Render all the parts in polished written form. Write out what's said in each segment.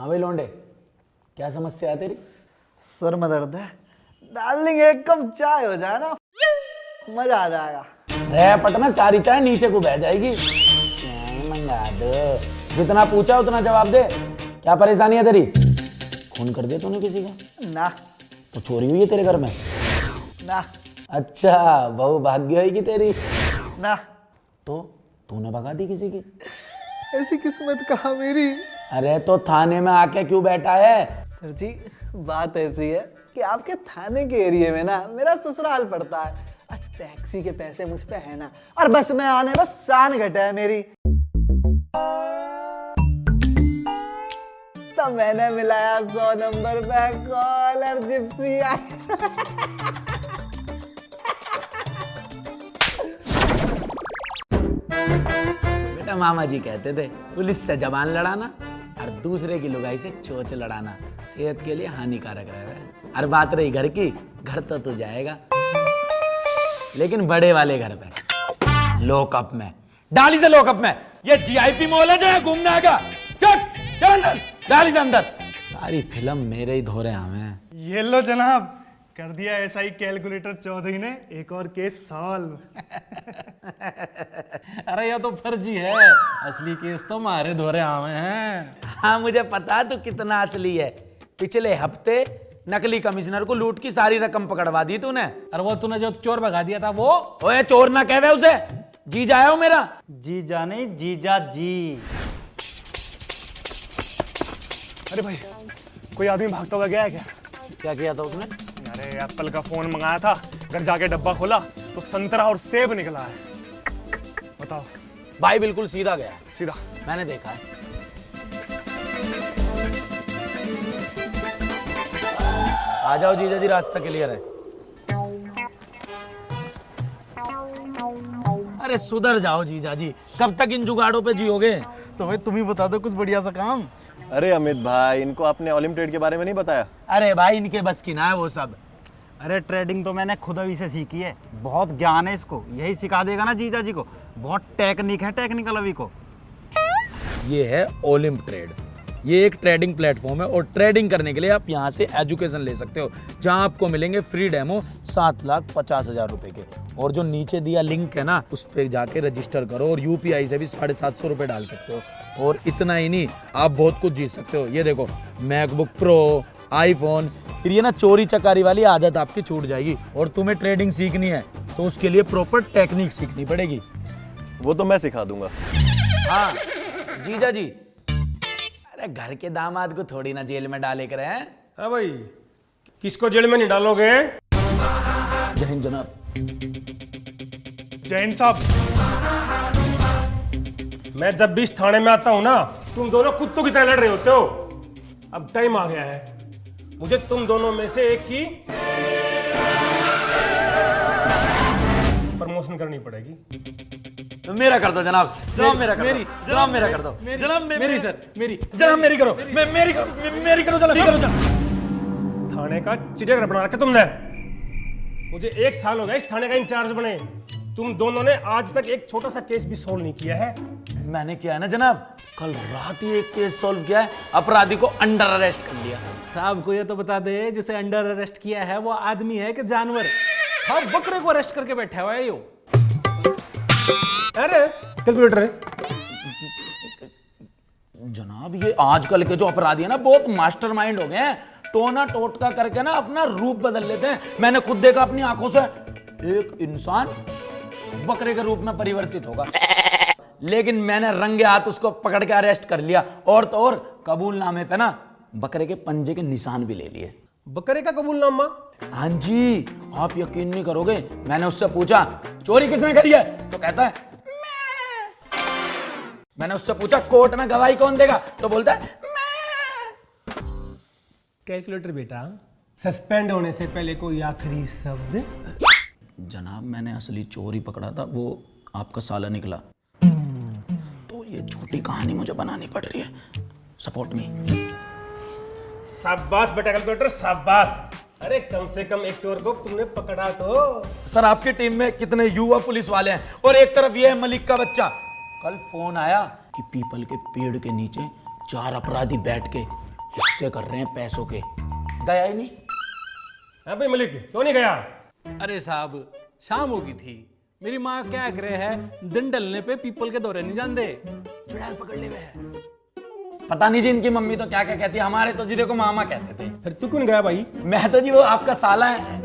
हाँ भाई लौंडे, क्या समस्या है तेरी? सर में दर्द है। डार्लिंग एक कप चाय हो जाए ना, मजा आ जाएगा। रैपट में सारी चाय नीचे को बह जाएगी। चाय मंगा दो, जितना पूछा उतना जवाब दे। क्या परेशानी है तेरी? खून कर दिया तूने किसी का? ना तो चोरी हुई है तेरे घर में? ना अच्छा, बहू भाग्य होगी तेरी। ना, तो तूने भगा दी किसी की? ऐसी किस्मत कहाँ मेरी। अरे तो थाने में आके क्यों बैठा है? सर जी बात ऐसी है कि आपके थाने के एरिया में ना मेरा ससुराल पड़ता है और टैक्सी के पैसे मुझ पे है ना, और बस में आने बस शान घटा है मेरी। तो मैंने मिलाया 100 नंबर पे कॉल और जिप्सी आई। बेटा मामा जी कहते थे पुलिस से जबान लड़ाना और दूसरे की लुगाई से चोंच लड़ाना सेहत के लिए हानिकारक रहेगा। और बात रही घर की, घर तो तू जाएगा लेकिन बड़े वाले घर पे, लॉकअप में, डाली से लॉकअप में। ये जीआईपी मॉल है जो है घूमने आएगा। चल अंदर, डाली से अंदर। सारी फिल्म मेरे ही धोरे हमें। ये लो जनाब, कर दिया एसआई कैलकुलेटर चौधरी ने एक और केस सॉल्व। अरे ये तो फर्जी है, असली केस तो मारे धोरे आवे हैं। हाँ मुझे पता तू कितना असली है। पिछले हफ्ते नकली कमिश्नर को लूट की सारी रकम पकड़वा दी तूने। और वो तूने जो चोर भगा दिया था वो? ओए चोर ना कहवे उसे, जीजा है वो मेरा। जीजा नहीं, जीजा जी। अरे भाई, कोई आदमी भागता हुआ गया है क्या? क्या किया था उसने? अरे एप्पल का फोन मंगाया था, घर जाके डब्बा खोला तो संतरा और सेब निकला है। बताओ। भाई बिल्कुल सीधा गया, सीधा। मैंने देखा है। आ जाओ जीजा जी, रास्ता क्लियर है। अरे सुधर जाओ जीजा जी, कब तक इन जुगाड़ों पे जियोगे? तो भाई तुम ही बता दो कुछ बढ़िया सा काम। अरे अमित भाई, इनको आपने ऑलिम ट्रेड के बारे में नहीं बताया? अरे भाई इनके बस की ना है वो सब। अरे ट्रेडिंग तो मैंने खुद अभी से सीखी है, बहुत ज्ञान है इसको। यही सिखा देगा ना जीजा जी को, बहुत टेक्निक है टेक्निकल अभी को। ये है ओलिम्प ट्रेड। ये एक ट्रेडिंग प्लेटफॉर्म है और ट्रेडिंग करने के लिए आप यहाँ से एजुकेशन ले सकते हो, जहाँ आपको मिलेंगे फ्री डेमो 7,50,000 रुपए के। और जो नीचे दिया लिंक है ना, उस पर जाके रजिस्टर करो और यूपीआई से भी 750 रुपए डाल सकते हो। और इतना ही नहीं, आप बहुत कुछ जीत सकते हो। ये देखो, मैकबुक प्रो, आईफोन। फिर ये ना चोरी चकारी वाली आदत आपकी छूट जाएगी। और तुम्हें ट्रेडिंग सीखनी है तो उसके लिए प्रॉपर टेक्निक सीखनी पड़ेगी। वो तो मैं सिखा दूंगा। हाँ जीजा जी, अरे घर के दामाद को थोड़ी ना जेल में डाले कर हैं। हाँ भाई, किसको जेल में नहीं डालोगे? जय हिंद जनाब। जैन साहब, मैं जब भी इस थाने में आता हूं ना, तुम दोनों कुत्तों की तरह लड़ रहे होते हो। अब टाइम आ गया है, मुझे तुम दोनों में से एक की प्रमोशन करनी पड़ेगी। तो मेरा कर दो जनाब, जनाब मेरा कर दो, जनाब मेरा कर दो, जनाब मेरी सर, मेरी जनाब मेरी करो, मेरी करो जनाब। थाने का चिड़ियाघर बना रखा तुमने। मुझे 1 साल हो गया इस थाने का इंचार्ज बने। तुम दोनों ने आज तक एक छोटा सा केस भी सोल्व नहीं किया है। मैंने किया है ना जनाब, कल रात ही एक केस सॉल्व किया है, अपराधी को अंडर अरेस्ट कर लिया। साहब को ये तो बता दे, जिसे अंडर अरेस्ट किया है वो आदमी है कि जानवर? हाँ, बकरे को अरेस्ट करके बैठा हुआ है यो। अरे कैलकुलेटर है जनाब, ये आजकल के जो अपराधी है ना, बहुत मास्टरमाइंड हो गए हैं। टोना टोटका करके ना अपना रूप बदल लेते हैं। मैंने खुद देखा अपनी आंखों से, एक इंसान बकरे के रूप में परिवर्तित होगा, लेकिन मैंने रंगे हाथ उसको पकड़ के अरेस्ट कर लिया। और तो और कबूलनामे पे ना बकरे के पंजे के निशान भी ले लिए। बकरे का कबूलनामा? हाँ जी, आप यकीन नहीं करोगे, मैंने उससे पूछा चोरी किसने करी है, तो कहता है मैंने उससे पूछा कोर्ट में गवाही कौन देगा, तो बोलता है मैं। कैलकुलेटर बेटा, सस्पेंड होने से पहले कोई आखिरी शब्द? जनाब मैंने असली चोर ही पकड़ा था, वो आपका साला निकला। तो ये झूठी कहानी मुझे बनानी पड़ रही है। Support me. शाबाश बेटा कैलकुलेटर, शाबाश। अरे कम से कम एक चोर को तुमने पकड़ा तो। सर आपकी टीम में कितने युवा पुलिस वाले हैं, और एक तरफ ये है मलिक का बच्चा। कल फोन आया कि पीपल के पेड़ के नीचे 4 अपराधी बैठ के गुस्से कर रहे हैं पैसों के, गया ही नहीं। हाँ भाई मलिक, क्यों नहीं गया? अरे साहब, शाम हो गई थी। मेरी माँ क्या कह रहे है, दिन डलने पे पीपल के दौरे नहीं जानते, चुड़ैल पकड़ ले वे। पता नहीं जी इनकी मम्मी तो क्या क्या कहती है, हमारे तो जी देखो मामा कहते थे। फिर तू क्यों गया भाई? मैं तो जी वो आपका साला है।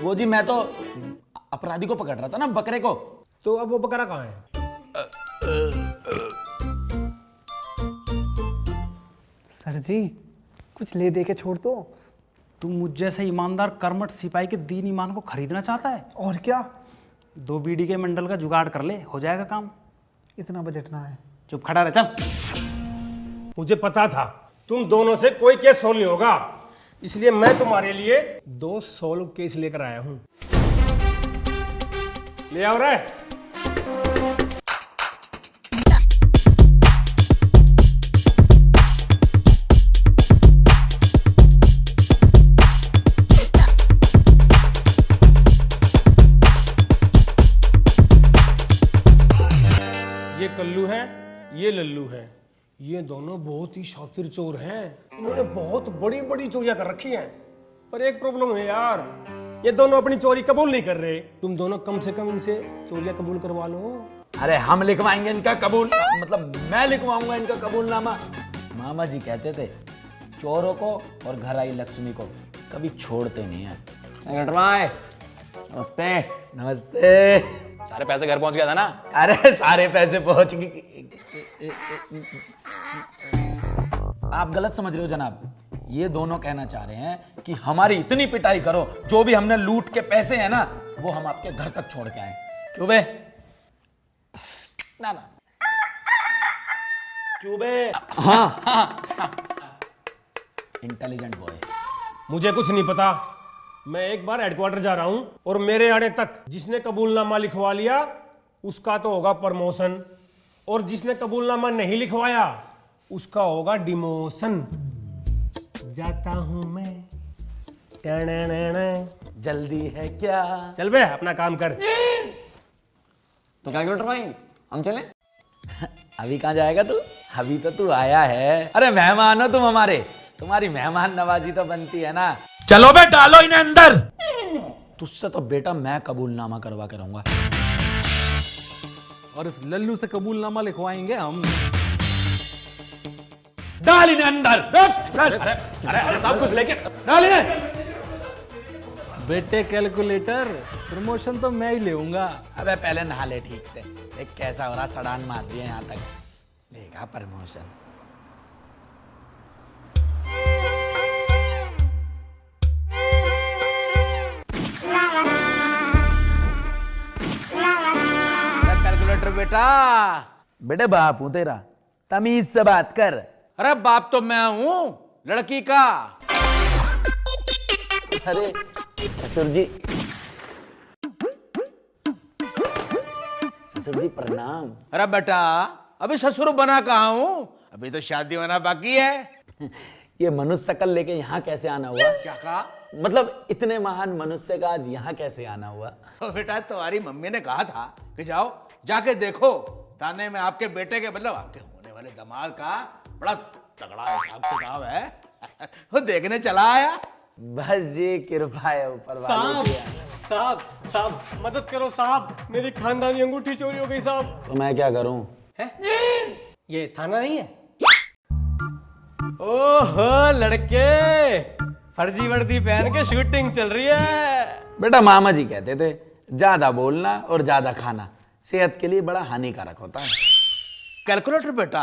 वो जी मैं तो अपराधी को पकड़ रहा था ना, बकरे को। तो अब वो बकरा कहाँ है? सर जी कुछ ले दे के छोड़ दो। तू मुझ जैसे ईमानदार कर्मठ सिपाही के दीन ईमान को खरीदना चाहता है? और क्या, 2 बीड़ी के मंडल का जुगाड़ कर ले, हो जाएगा काम। इतना बजट ना है। चुप खड़ा रह, चल। मुझे पता था तुम दोनों से कोई केस सोल्व नहीं होगा, इसलिए मैं तुम्हारे लिए 2 सोल्व केस लेकर आया हूं। ले आओ रे। ये कल्लू है, ये लल्लू है। ये दोनों बहुत ही शातिर चोर हैं। इन्होंने बहुत बड़ी बड़ी चोरियां कर रखी हैं। पर एक प्रॉब्लम है यार, ये दोनों अपनी चोरी कबूल नहीं कर रहे। तुम दोनों कम से कम इनसे चोरियां कबूल करवा लो। अरे हम लिखवाएंगे इनका कबूल, मतलब मैं लिखवाऊंगा इनका कबूलनामा। मामा जी कहते थे चोरों को और घर आई लक्ष्मी को कभी छोड़ते नहीं है। नमस्ते। नमस्ते। सारे पैसे घर पहुंच गया था ना? अरे सारे पैसे पहुंच गए। आप गलत समझ रहे हो जनाब। ये दोनों कहना चाह रहे हैं कि हमारी इतनी पिटाई करो, जो भी हमने लूट के पैसे हैं ना वो हम आपके घर तक छोड़ के आए। क्यों बे? ना ना क्यों बे? हाँ। Intelligent boy. मुझे कुछ नहीं पता। मैं एक बार हेडक्वार्टर जा रहा हूं और मेरे आने तक जिसने कबूलनामा लिखवा लिया उसका तो होगा प्रमोशन, और जिसने कबूलनामा नहीं लिखवाया उसका होगा डिमोशन। जाता हूं मैं। जल्दी है क्या? चल बे अपना काम कर। तो कैलकुलेटर भाई हम चले? अभी कहाँ जाएगा तू? अभी तो तू आया है। अरे मेहमान हो तुम हमारे, तुम्हारी मेहमान नवाजी तो बनती है ना। चलो बे डालो इन्हें अंदर। तुझसे तो बेटा मैं कबूलनामा करवा के रहूंगा। और इस लल्लू से कबूलनामा लिखवाएंगे हम। डाल इन्हें अंदर। अरे सब कुछ लेके डाल इन्हें। बेटे कैलकुलेटर, प्रमोशन तो मैं ही लेऊंगा। अबे पहले नहा ले ठीक से। देख कैसा हो रहा, सड़ान मार दिया यहाँ तक, लेगा प्रमोशन। कैलकुलेटर बेटा। बेटे बाप हूं तेरा, तमीज से बात कर। अरे बाप तो मैं हूं लड़की का। अरे ससुर जी, ससुर जी प्रणाम। अरे बेटा अभी ससुर बना कहाँ हूं, अभी तो शादी होना बाकी है। ये मनुष्य शकल लेके यहाँ कैसे आना हुआ? क्या कहा? मतलब इतने महान मनुष्य का आज यहाँ कैसे आना हुआ? तो बेटा तुम्हारी मम्मी ने कहा था कि जाओ जाके देखो, थाने में आपके बेटे के मतलब आपके होने वाले दामाद का बड़ा तगड़ा हिसाब किताब है। वो देखने चला आया। बस जी कृपा है ऊपर वाले की। साहब साहब मदद करो साहब, मेरी खानदानी अंगूठी चोरी हो गई साहब। तो मैं क्या करूं? ये थाना नहीं है? ओहो लड़के, फर्जी वर्दी पहन के शूटिंग चल रही है। बेटा मामा जी कहते थे ज्यादा बोलना और ज्यादा खाना सेहत के लिए बड़ा हानिकारक होता है। कैलकुलेटर बेटा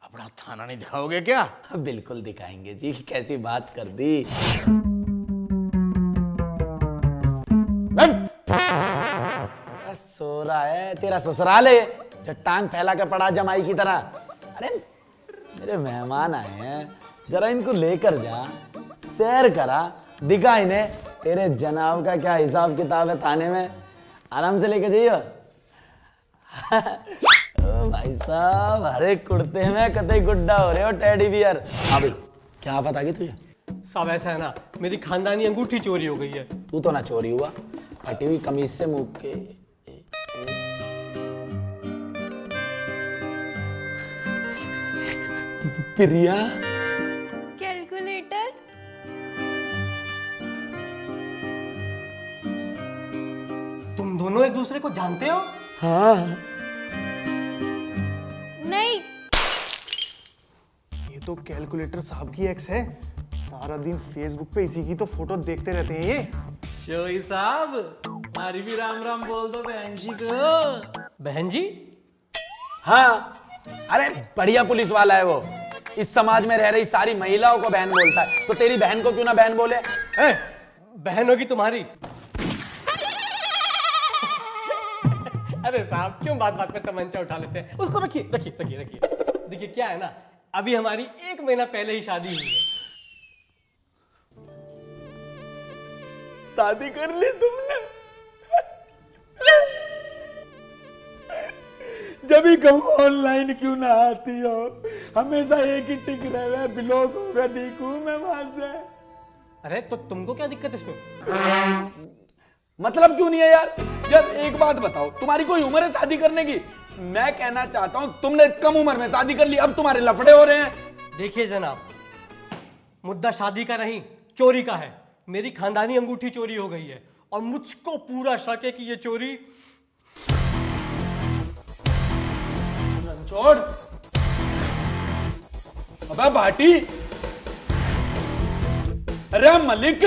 अपना थाना नहीं दिखाओगे क्या? बिल्कुल दिखाएंगे जी, कैसी बात कर दी। सो रहा है तेरा ससुराल है जो टांग फैला के पड़ा जमाई की तरह। अरे मेरे मेहमान आए हैं, जरा इनको लेकर जा, सैर करा, दिखा इन्हें तेरे जनाब का क्या हिसाब किताब है थाने में। आराम से लेके जाइयो। ओ भाई साहब, हर एक कुर्ते में कतई गुड्डा हो रहे हो टेडी बियर। हाँ भाई क्या आफत आ गई तुझे? साहब ऐसा है ना, मेरी खानदानी अंगूठी चोरी हो गई है। तू तो ना चोरी हुआ, फटी हुई कमीज से मुंह के। प्रिया। कैलकुलेटर। तुम दोनों एक दूसरे को जानते हो? हाँ। नहीं। ये तो कैलकुलेटर साहब की एक्स है। सारा दिन फेसबुक पे इसी की तो फोटो देखते रहते हैं ये। शोई साहब, हमारी भी राम राम बोल दो बहन जी को। बहन जी? हाँ, अरे बढ़िया पुलिस वाला है वो। इस समाज में रह रही सारी महिलाओं को बहन बोलता है, तो तेरी बहन को क्यों ना बहन बोले? बहन होगी तुम्हारी। अरे साहब, क्यों बात बात पे तमंचा उठा लेते हैं? उसको रखिए रखिए रखिए रखिए। देखिए क्या है ना, अभी हमारी 1 महीना पहले ही शादी हुई है। शादी कर ली तुमने? जब भी कहूँ ऑनलाइन क्यों ना आती हो, हमेशा एक ही टिक रहे, ब्लॉक होगा देखूं मैं वहां से। अरे तो तुमको क्या दिक्कत है इसमें? मतलब क्यों नहीं है यार? यार एक बात बताओ, तुम्हारी कोई उम्र है शादी करने की? मैं कहना चाहता हूँ तुमने कम उम्र में शादी कर ली, अब तुम्हारे लफड़े हो रहे हैं। देखिए जनाब, मुद्दा शादी का नहीं, चोरी का है। मेरी खानदानी अंगूठी चोरी हो गई है और मुझको पूरा शक है कि ये चोरी छोड़। अबे भाटी, अरे मलिक,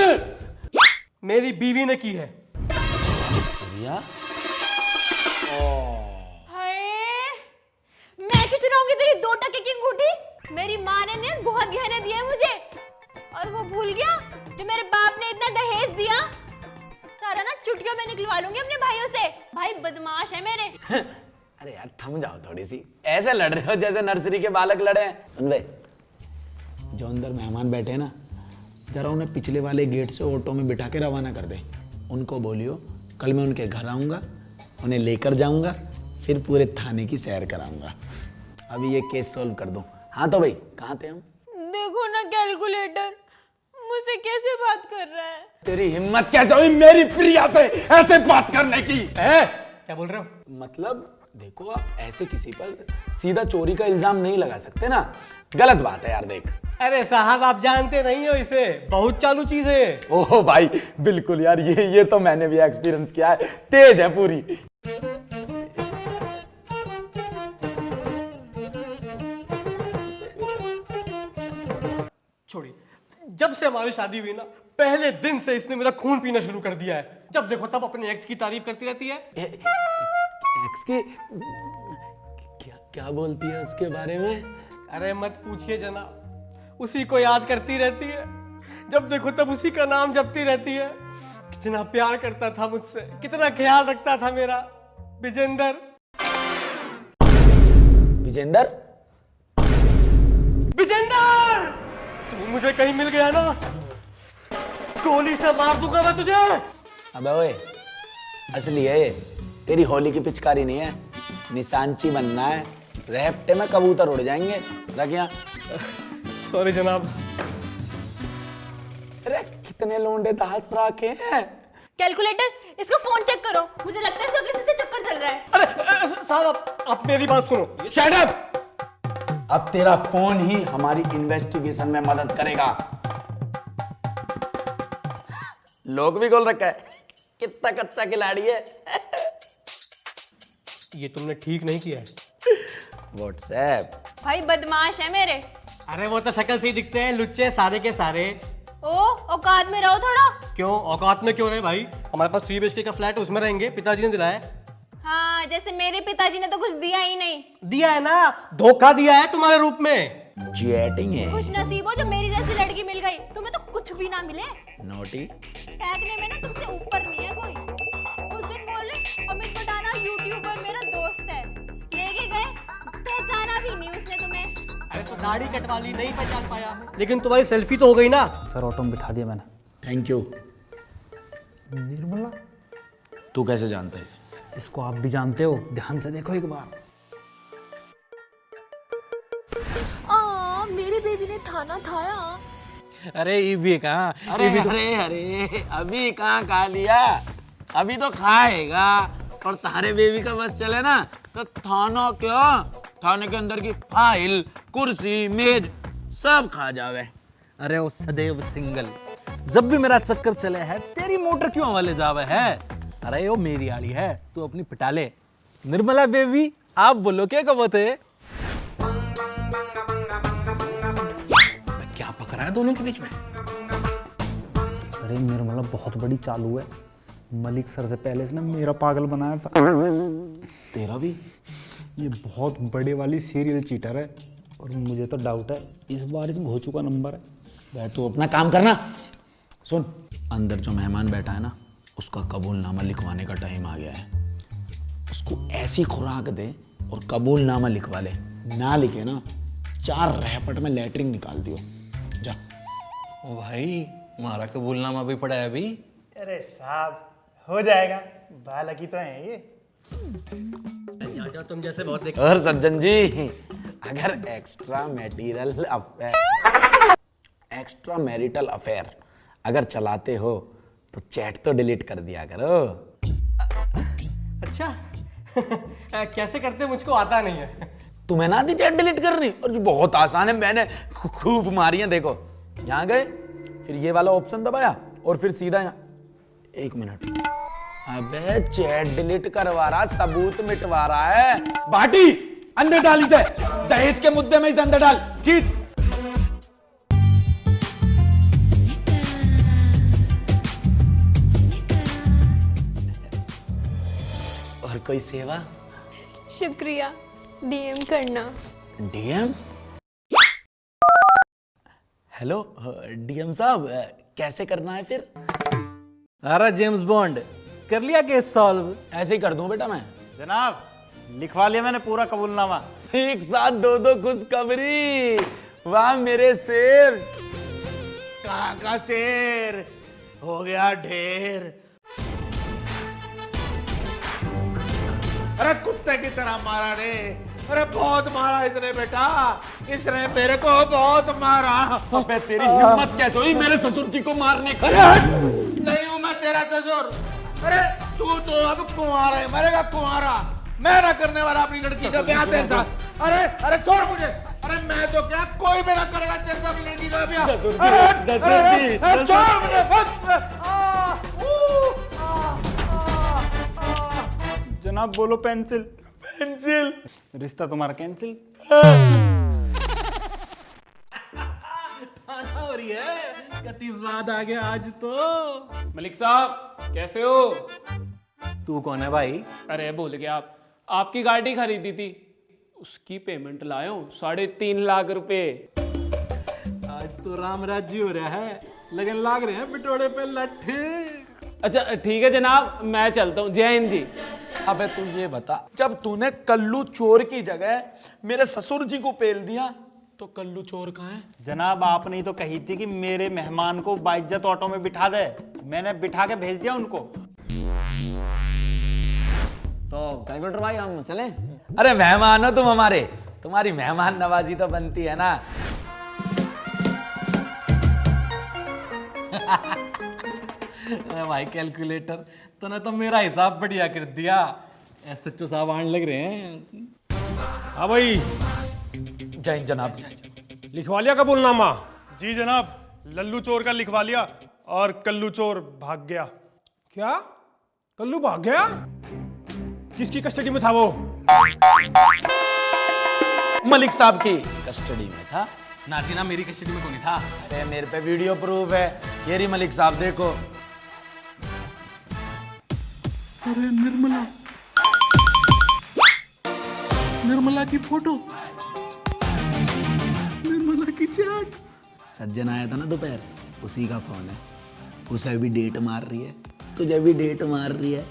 मेरी बीवी ने की है। हाय, मैं क्यों चुराऊंगी तेरी 2 टके की अंगूठी? मेरी माँ ने बहुत गहने दिए मुझे, और वो भूल गया जो मेरे बाप ने इतना दहेज दिया। सारा ना चुटकियों में निकलवा लूंगी अपने भाइयों से। भाई बदमाश है मेरे। अरे यार थम जाओ थोड़ी सी, ऐसे लड़ रहे हो जैसे नर्सरी के बालक लड़े हैं। सुन बे, जो अंदर मेहमान बैठे हैं ना, जरा उन्हें पिछले वाले गेट से ऑटो में बिठा के रवाना कर दे। उनको बोलियो कल मैं उनके घर आऊँगा, उन्हें लेकर जाऊँगा, फिर पूरे थाने की सैर कराऊँगा। अभी ये केस सॉल्व कर दूँ। हाँ तो भाई, कहाँ थे हम? देखो ना कैलकुलेटर मुझसे कैसे बात कर रहा है। तेरी हिम्मत कैसे हुई मेरी प्रिया से ऐसे बात करने की? क्या बोल रहे हो? मतलब देखो, आप ऐसे किसी पर सीधा चोरी का इल्जाम नहीं लगा सकते ना, गलत बात है यार। देख, अरे साहब, आप जानते नहीं हो इसे, बहुत चालू चीज है। ओह भाई बिल्कुल यार, ये तो मैंने भी एक्सपीरियंस किया है, तेज है पूरी। छोड़िए, जब से हमारी शादी हुई ना, पहले दिन से इसने मेरा खून पीना शुरू कर दिया है। जब देखो तब अपने एक्स की तारीफ करती रहती है। एक्स के क्या बोलती है उसके बारे में? अरे मत पूछिए जनाब, उसी को याद करती रहती है। जब देखो तब उसी का नाम जपती रहती है। कितना प्यार करता था मुझसे, कितना ख्याल रखता था मेरा। विजेंदर। विजेंदर? विजेंदर, तू मुझे कहीं मिल गया ना, गोली से मार दूंगा मैं तुझे। अबे ओए, असली है ये, तेरी होली की पिचकारी नहीं है। निशानची बनना है, रेपटे में कबूतर उड़ जाएंगे। रख यहाँ। सॉरी जनाब। अरे कितने लोंडे दास रखे हैं। कैलकुलेटर, इसका फोन चेक करो, मुझे लगता है इसका किसी से चक्कर चल रहा है। अरे साहब, आप मेरी बात सुनो। Shut up! अब तेरा फोन ही हमारी इन्वेस्टिगेशन में मदद करेगा। लोग भी खोल रखा है, कितना कच्चा खिलाड़ी है। ये तुमने ठीक नहीं किया है। व्हाट्सएप। भाई बदमाश है मेरे। अरे वो तो शक्ल से ही दिखते हैं, लुच्चे सारे के सारे। ओ, औकात में रहो थोड़ा। क्यों औकात में क्यों रहे भाई? हमारे पास 3 BHK का फ्लैट है, उसमें रहेंगे, पिताजी ने दिलाया है। हाँ, जैसे मेरे पिताजी ने तो कुछ दिया ही नहीं। दिया है ना, धोखा दिया है तुम्हारे रूप में। चैटिंग है। खुश नसीब हो जो मेरी जैसी लड़की मिल गई, तुम्हें तो कुछ भी ना मिले। नोटी। फेंकने में ना तुमसे ऊपर नहीं है कोई। उस दिन बोले अमित पटाना यूट्यूबर मेरा दोस्त है, लेके गए, पहचाना भी नहीं उसने तुम्हें। अरे तो दाढ़ी कटवा ली, नहीं पहचान पाया, लेकिन तुम्हारी सेल्फी तो हो गई ना। सर ऑटो में बिठा दिया मैंने। Thank you. निर्मला? तू कैसे जानता है इसे? इसको आप भी जानते हो, ध्यान से देखो एक बार। मेरे बेबी ने खाना खाया। अरे ये भी कहाँ? अरे अरे अरे, अभी कहाँ खा लिया, अभी तो खाएगा। और तारे बेबी का बस चले ना तो थाना क्यों, थाने के अंदर की फाइल, कुर्सी, मेज सब खा जावे। अरे वो सदैव सिंगल, जब भी मेरा चक्कर चले है तेरी मोटर क्यों हवाले जावे है। अरे वो मेरी आड़ी है, तू अपनी पिटा ले। निर्मला बेबी, आप बोलो क्या कब थे? क्या पकड़ा है दोनों के बीच में? अरे निर्मला बहुत बड़ी चालू है, मलिक सर से पहले इसने मेरा पागल बनाया था। तेरा भी? ये बहुत बड़े वाली सीरियल चीटर है और मुझे तो डाउट है इस बार इसमें हो चुका नंबर है। बैठ, तू अपना काम करना। सुन, अंदर जो मेहमान बैठा है ना, उसका कबूलनामा लिखवाने का टाइम आ गया है। उसको ऐसी खुराक दे और कबूलनामा लिखवा ले। ना लिखे ना, 4 रैपट में लेटरिन निकाल दियो। जा। ओ भाई, हमारा कबूलनामा भी पड़ा है अभी। अरे साहब हो जाएगा, बालकी तो है ये। तुम जैसे बहुत और सज्जन जी, अगर एक्स्ट्रा मैरिटल अफेयर अगर चलाते हो तो चैट तो डिलीट कर दिया करो। अच्छा कैसे करते मुझको आता नहीं है। तुम्हें ना आती चैट डिलीट करनी? और बहुत आसान है, मैंने खूब मारी है। देखो, यहाँ गए, फिर ये वाला ऑप्शन दबाया और फिर सीधा यहाँ। 1 मिनट, अबे चैट डिलीट करवा रहा, सबूत मिटवा रहा है। बाटी, अंदर डाल इसे, दहेज के मुद्दे में इसे अंदर डाल, खींच। और कोई सेवा? शुक्रिया, डीएम करना। डीएम? हेलो डीएम साहब, कैसे करना है फिर? अरे जेम्स बॉन्ड, कर लिया केस सॉल्व? ऐसे ही कर दूं बेटा मैं। जनाब, लिखवा लिया मैंने पूरा कबूलनामा। एक साथ 2 खुशखबरी। वाह मेरे शेर। कहाँ का शेर हो गया ढेर। अरे कुत्ते की तरह मारा रे। अरे बहुत मारा इसने बेटा, इसने मेरे को बहुत मारा। अबे तेरी हिम्मत कैसे हुई मेरे ससुर जी को मारने की? नहीं हूं मैं तेरा ससुर। अरे तू तो अब कुंवारा है, मरेगा कुंवारा। मैं ना करने वाला अपनी लड़की का ब्याह तेरे साथ। अरे अरे छोड़ मुझे। अरे मैं तो क्या, कोई भी ना करेगा तेरे साथ लड़की का ब्याह। अरे छोड़ मुझे। जनाब बोलो पेंसिल। पेंसिल। रिश्ता तुम्हारा कैंसिल। हो रही है, कति स्वाद आ गया आज तो। मलिक साहब कैसे हो? तू कौन है भाई? अरे भूल गया, आप आपकी गाड़ी खरीदी थी, उसकी पेमेंट लाया हूँ 3.5 लाख रुपए। आज तो राम राज्य हो रहा है, लगन लाग रहे हैं बिटोड़े पे लट्ठे। अच्छा ठीक है जनाब, मैं चलता हूँ। जय हिंद जी। अबे तू ये बता, जब तूने कल्लू चोर की जगह मेरे ससुर जी को पेल दिया तो कल्लू चोर कहाँ है? जनाब, आपने ही तो कही थी कि मेरे मेहमान को बाइज्जत ऑटो में बिठा दे। मैंने बिठा के भेज दिया उनको। तो कैलकुलेटर भाई, हम चलें? अरे मेहमान हो तुम हमारे, तुम्हारी मेहमान नवाजी तो बनती है ना। अरे भाई कैलकुलेटर तो ना, तो मेरा हिसाब बढ़िया कर दिया। एसएचओ साहब आने लग रहे हैं। हाँ भाई, जय हिंद जनाब। लिखवा लिया कबूलनामा? जी जनाब, लल्लू चोर का लिखवा लिया और कल्लू चोर भाग गया। क्या कल्लू भाग गया? किसकी कस्टडी में था वो? मलिक साहब की कस्टडी में था। नाजी ना, मेरी कस्टडी में कौन था? अरे मेरे पे वीडियो प्रूफ है, ये रही मलिक साहब, देखो। अरे निर्मला, निर्मला की फोटो, निर्मला की चैट। सज्जन आया था ना दोपहर, उसी का फोन है। उसे भी डेट मार रही है, तुझे भी डेट मार रही है,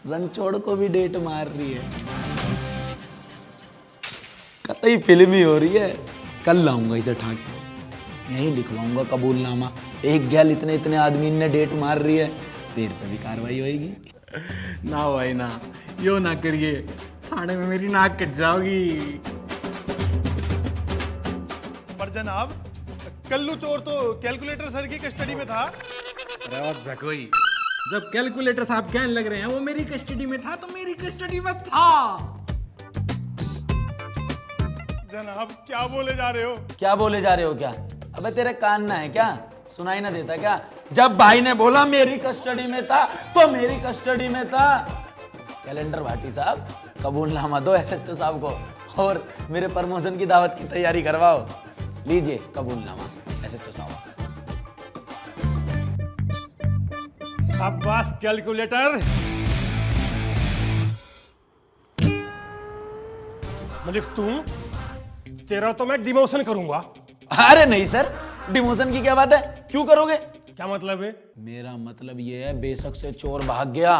रणछोड़ को भी डेट मार रही है। कतई फिल्मी हो रही है। कल लाऊंगा इसे ठाके, यही लिखवाऊंगा कबूलनामा। एक गैल इतने इतने आदमी ने डेट मार रही है, तेरे पे भी कार्रवाई होगी। ना भाई ना, यो ना करिए, थाने में मेरी नाक कट जाओगी। पर जनाब, कल्लू चोर तो कैलकुलेटर सर की कस्टडी में था। अरे और जकोई, जब कैलकुलेटर साहब कहने लग रहे हैं वो मेरी कस्टडी में था, तो मेरी कस्टडी में था। जनाब क्या बोले जा रहे हो? क्या बोले जा रहे हो क्या? अबे तेरे कान ना है क्या? सुनाई ना देता क्या? जब भाई ने बोला मेरी कस्टडी में था तो मेरी कस्टडी में था। कैलेंडर भाटी साहब, कबूलनामा दो एसएचओ साहब को और मेरे प्रमोशन की दावत की तैयारी करवाओ। लीजिए कबूलनामा एसएचओ साहब। शाबाश कैलकुलेटर। मलिक तुम, तेरा तो मैं डिमोशन करूंगा। अरे नहीं सर, डिमोशन की क्या बात है? क्यों करोगे? क्या मतलब है? मेरा मतलब ये है, बेशक से चोर भाग गया,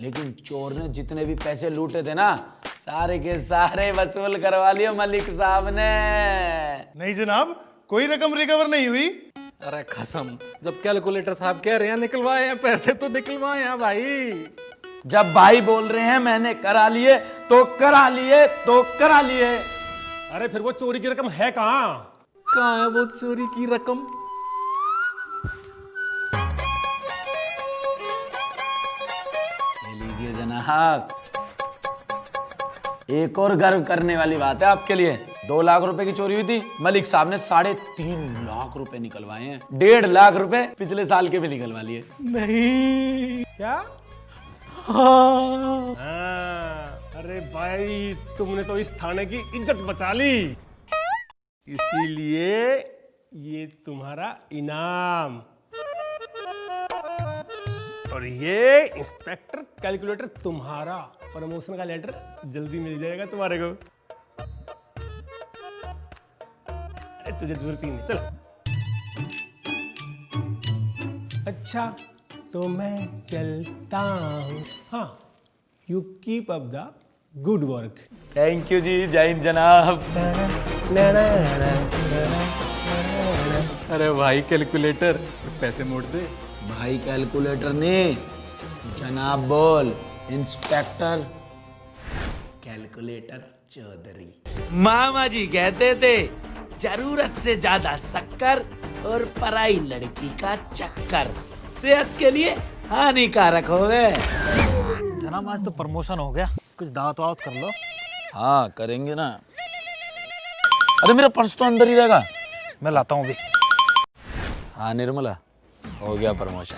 लेकिन चोर ने जितने भी पैसे लूटे थे ना, सारे के सारे वसूल करवा लिए मलिक साहब ने। नहीं जनाब, कोई रकम रिकवर नहीं हुई। अरे कसम, जब कैलकुलेटर साहब कह रहे हैं निकलवाए हैं पैसे तो निकलवाए हैं भाई। जब भाई बोल रहे हैं मैंने करा लिए तो करा लिए तो करा लिए। अरे फिर वो चोरी की रकम है कहाँ? कहाँ है वो चोरी की रकम? ले लीजिए जनाब। एक और गर्व करने वाली बात है आपके लिए। 2 लाख रुपए की चोरी हुई थी, मलिक साहब ने 3.5 लाख रुपए निकलवाए हैं। 1.5 लाख रुपए पिछले साल के भी निकलवा लिए। नहीं। क्या? हाँ। अरे भाई, तुमने तो इस थाने की इज्जत बचा ली, इसीलिए ये तुम्हारा इनाम। और ये इंस्पेक्टर कैलकुलेटर तुम्हारा प्रमोशन का लेटर जल्दी मिल जाएगा तुम्हारे को। अरे तुझे जरूरत ही नहीं, चल। अच्छा तो मैं चलता हूँ। हाँ, you keep up the good work. Thank you ji, जय हिंद जनाब। अरे भाई कैलकुलेटर, पैसे मोड़ दे। भाई कैलकुलेटर ने जनाब बोल। Inspector calculator Chaudhary. मामा जी कहते थे जरूरत से ज्यादा शक्कर और पराई लड़की का चक्कर सेहत के लिए हानिकारक हो गए। जनाब आज तो प्रमोशन हो गया, कुछ दावत वावत कर लो। हाँ करेंगे ना। अरे मेरा पर्स तो अंदर ही रहेगा, मैं लाता हूँ अभी। हाँ निर्मला, हो गया प्रमोशन।